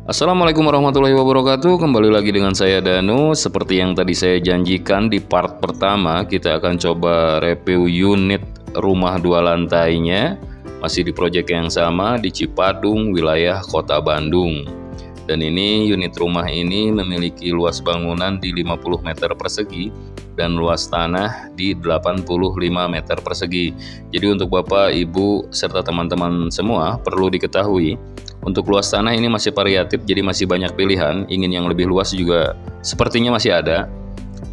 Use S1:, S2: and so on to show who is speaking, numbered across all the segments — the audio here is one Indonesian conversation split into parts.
S1: Assalamualaikum warahmatullahi wabarakatuh. Kembali lagi dengan saya Danu. Seperti yang tadi saya janjikan di part pertama, kita akan coba review unit rumah 2 lantainya. Masih di proyek yang sama di Cipadung, wilayah Kota Bandung. Dan ini unit rumah ini memiliki luas bangunan di 50 meter persegi dan luas tanah di 85 meter persegi. Jadi untuk Bapak, Ibu, serta teman-teman semua perlu diketahui, untuk luas tanah ini masih variatif, jadi masih banyak pilihan. Ingin yang lebih luas juga sepertinya masih ada.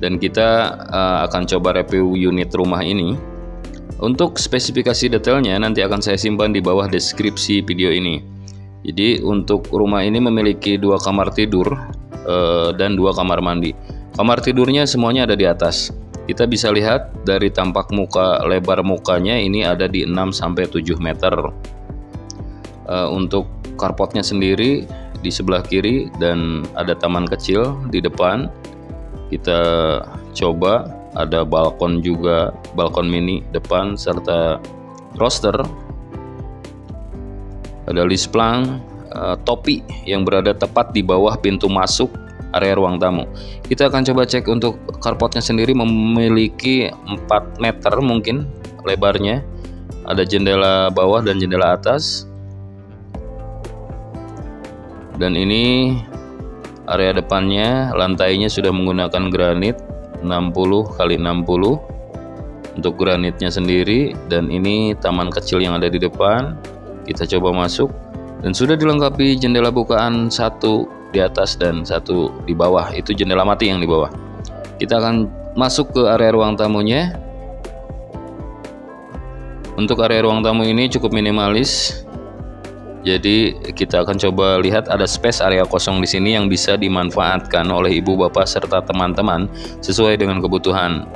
S1: Dan kita akan coba review unit rumah ini. Untuk spesifikasi detailnya nanti akan saya simpan di bawah deskripsi video ini. Jadi untuk rumah ini memiliki 2 kamar tidur dan 2 kamar mandi. Kamar tidurnya semuanya ada di atas. Kita bisa lihat dari tampak muka, lebar mukanya ini ada di 6-7 meter. Untuk carportnya sendiri di sebelah kiri dan ada taman kecil di depan. Kita coba ada balkon juga, balkon mini depan serta roster. Ada lisplang, topi yang berada tepat di bawah pintu masuk area ruang tamu. Kita akan coba cek untuk carportnya sendiri memiliki 4 meter mungkin lebarnya. Ada jendela bawah dan jendela atas. Dan ini area depannya, lantainya sudah menggunakan granit 60x60 untuk granitnya sendiri. Dan ini taman kecil yang ada di depan. Kita coba masuk dan sudah dilengkapi jendela bukaan, 1 di atas dan 1 di bawah. Itu jendela mati yang di bawah. Kita akan masuk ke area ruang tamunya. Untuk area ruang tamu ini cukup minimalis. Jadi kita akan coba lihat ada space area kosong di sini yang bisa dimanfaatkan oleh ibu bapak serta teman-teman sesuai dengan kebutuhan.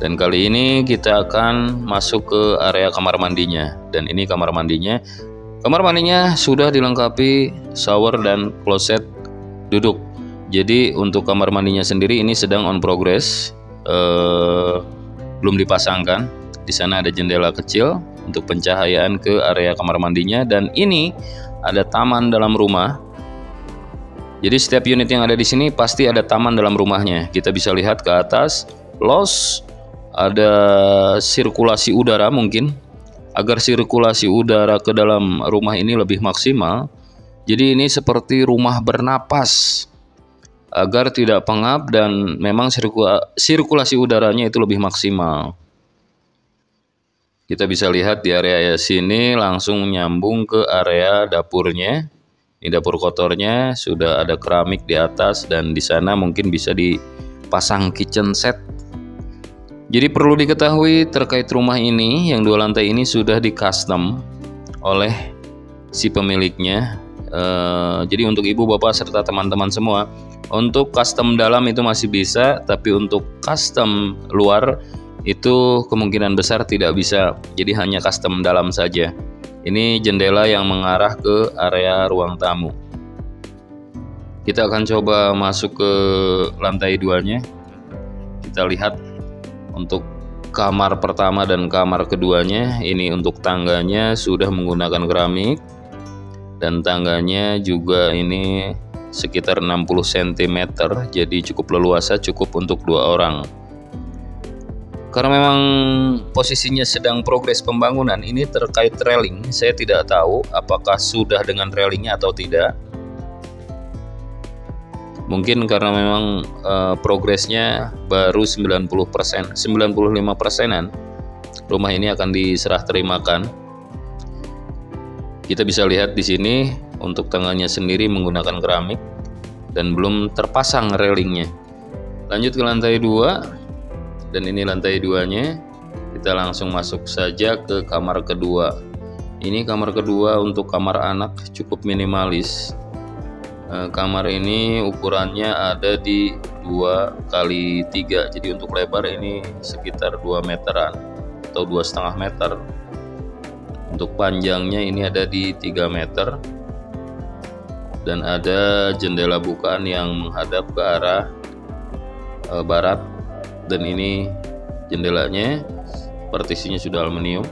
S1: Dan kali ini kita akan masuk ke area kamar mandinya. Dan ini kamar mandinya. Kamar mandinya sudah dilengkapi shower dan kloset duduk. Jadi untuk kamar mandinya sendiri ini sedang on progress, belum dipasangkan. Di sana ada jendela kecil untuk pencahayaan ke area kamar mandinya, dan ini ada taman dalam rumah. Jadi setiap unit yang ada di sini pasti ada taman dalam rumahnya. Kita bisa lihat ke atas, los, ada sirkulasi udara mungkin. Agar sirkulasi udara ke dalam rumah ini lebih maksimal. Jadi ini seperti rumah bernapas agar tidak pengap dan memang sirkulasi udaranya itu lebih maksimal. Kita bisa lihat di area sini langsung nyambung ke area dapurnya. Ini dapur kotornya, sudah ada keramik di atas dan di sana mungkin bisa dipasang kitchen set. Jadi perlu diketahui terkait rumah ini, yang 2 lantai ini sudah di custom oleh si pemiliknya. Jadi untuk ibu bapak serta teman-teman semua, untuk custom dalam itu masih bisa, tapi untuk custom luar itu kemungkinan besar tidak bisa. Jadi hanya custom dalam saja. Ini jendela yang mengarah ke area ruang tamu. Kita akan coba masuk ke lantai 2-nya. Kita lihat untuk kamar pertama dan kamar keduanya. Ini untuk tangganya sudah menggunakan keramik. Dan tangganya juga ini sekitar 60 cm. Jadi cukup leluasa, cukup untuk 2 orang. Karena memang posisinya sedang progres pembangunan, ini terkait railing, saya tidak tahu apakah sudah dengan railingnya atau tidak. Mungkin karena memang progresnya baru 90%, 95%-an, rumah ini akan diserah terimakan. Kita bisa lihat di sini untuk tangannya sendiri menggunakan keramik dan belum terpasang railingnya. Lanjut ke lantai 2. Dan ini lantai 2-nya. Kita langsung masuk saja ke kamar kedua. Ini kamar kedua untuk kamar anak cukup minimalis. Kamar ini ukurannya ada di 2x3. Jadi untuk lebar ini sekitar 2 meteran atau 2,5 meter. Untuk panjangnya ini ada di 3 meter. Dan ada jendela bukaan yang menghadap ke arah barat. Dan ini jendelanya, partisinya sudah aluminium.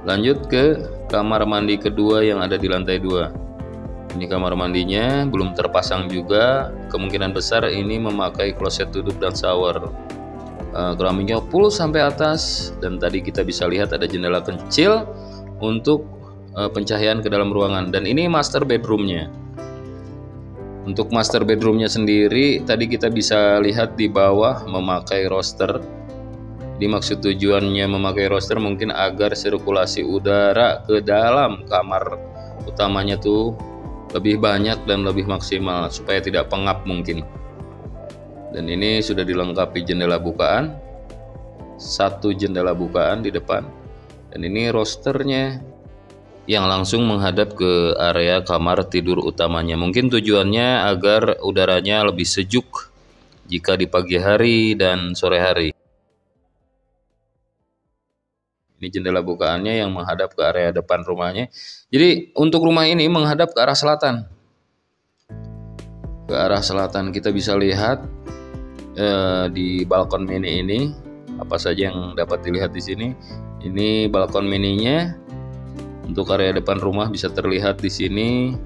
S1: Lanjut ke kamar mandi kedua yang ada di lantai 2. Ini kamar mandinya belum terpasang juga, kemungkinan besar ini memakai kloset duduk dan shower. Keramiknya full sampai atas, dan tadi kita bisa lihat ada jendela kecil untuk pencahayaan ke dalam ruangan. Dan ini master bedroomnya. Untuk master bedroomnya sendiri tadi kita bisa lihat di bawah memakai roster. Jadi maksud tujuannya memakai roster mungkin agar sirkulasi udara ke dalam kamar utamanya tuh lebih banyak dan lebih maksimal, supaya tidak pengap mungkin. Dan ini sudah dilengkapi jendela bukaan, satu jendela bukaan di depan, dan ini rosternya yang langsung menghadap ke area kamar tidur utamanya. Mungkin tujuannya agar udaranya lebih sejuk jika di pagi hari dan sore hari. Ini jendela bukaannya yang menghadap ke area depan rumahnya. Jadi untuk rumah ini menghadap ke arah selatan. Ke arah selatan kita bisa lihat di balkon mini ini apa saja yang dapat dilihat di sini. Ini balkon mininya. Untuk area depan rumah bisa terlihat di sini,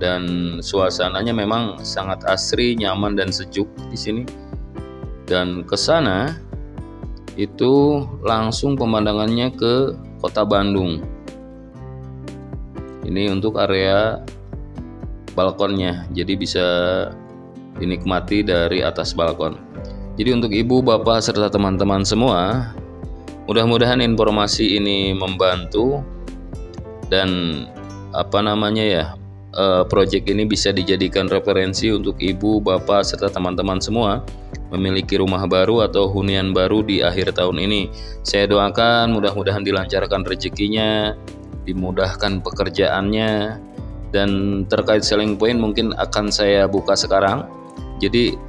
S1: dan suasananya memang sangat asri, nyaman dan sejuk di sini. Dan ke sana itu langsung pemandangannya ke Kota Bandung. Ini untuk area balkonnya, jadi bisa dinikmati dari atas balkon. Jadi untuk ibu, bapak, serta teman-teman semua, mudah-mudahan informasi ini membantu dan proyek ini bisa dijadikan referensi untuk ibu, bapak, serta teman-teman semua memiliki rumah baru atau hunian baru di akhir tahun ini. Saya doakan mudah-mudahan dilancarkan rezekinya, dimudahkan pekerjaannya, dan terkait selling point mungkin akan saya buka sekarang. Jadi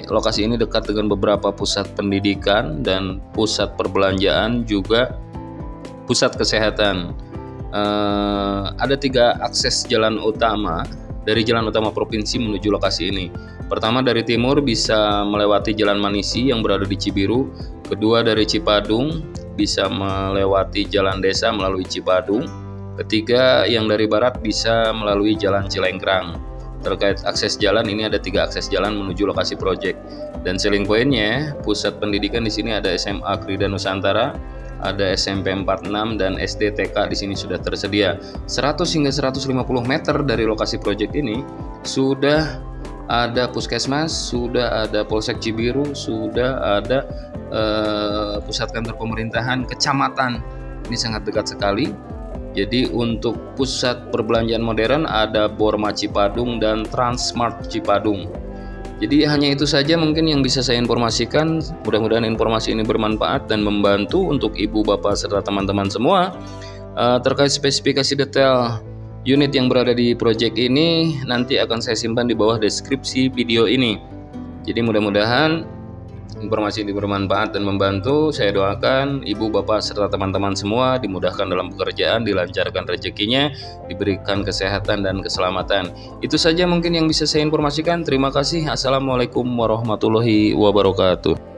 S1: lokasi ini dekat dengan beberapa pusat pendidikan dan pusat perbelanjaan, juga pusat kesehatan. Ada 3 akses jalan utama dari jalan utama provinsi menuju lokasi ini. Pertama dari timur bisa melewati Jalan Manisi yang berada di Cibiru. Kedua dari Cipadung bisa melewati Jalan Desa melalui Cipadung. Ketiga yang dari barat bisa melalui Jalan Cilengkrang. Terkait akses jalan, ini ada 3 akses jalan menuju lokasi proyek. Dan selling pointnya, pusat pendidikan di sini ada SMA Krida Nusantara, ada SMP 46 dan SD TK di sini sudah tersedia. 100 hingga 150 meter dari lokasi proyek ini sudah ada puskesmas, sudah ada Polsek Cibiru, sudah ada pusat kantor pemerintahan kecamatan. Ini sangat dekat sekali. Jadi untuk pusat perbelanjaan modern ada Borma Cipadung dan Transmart Cipadung. Jadi hanya itu saja mungkin yang bisa saya informasikan. Mudah-mudahan informasi ini bermanfaat dan membantu untuk ibu, bapak, serta teman-teman semua. Terkait spesifikasi detail unit yang berada di proyek ini nanti akan saya simpan di bawah deskripsi video ini. Jadi mudah-mudahan informasi ini bermanfaat dan membantu. Saya doakan ibu, bapak, serta teman-teman semua dimudahkan dalam pekerjaan, dilancarkan rezekinya, diberikan kesehatan dan keselamatan. Itu saja mungkin yang bisa saya informasikan. Terima kasih. Assalamualaikum warahmatullahi wabarakatuh.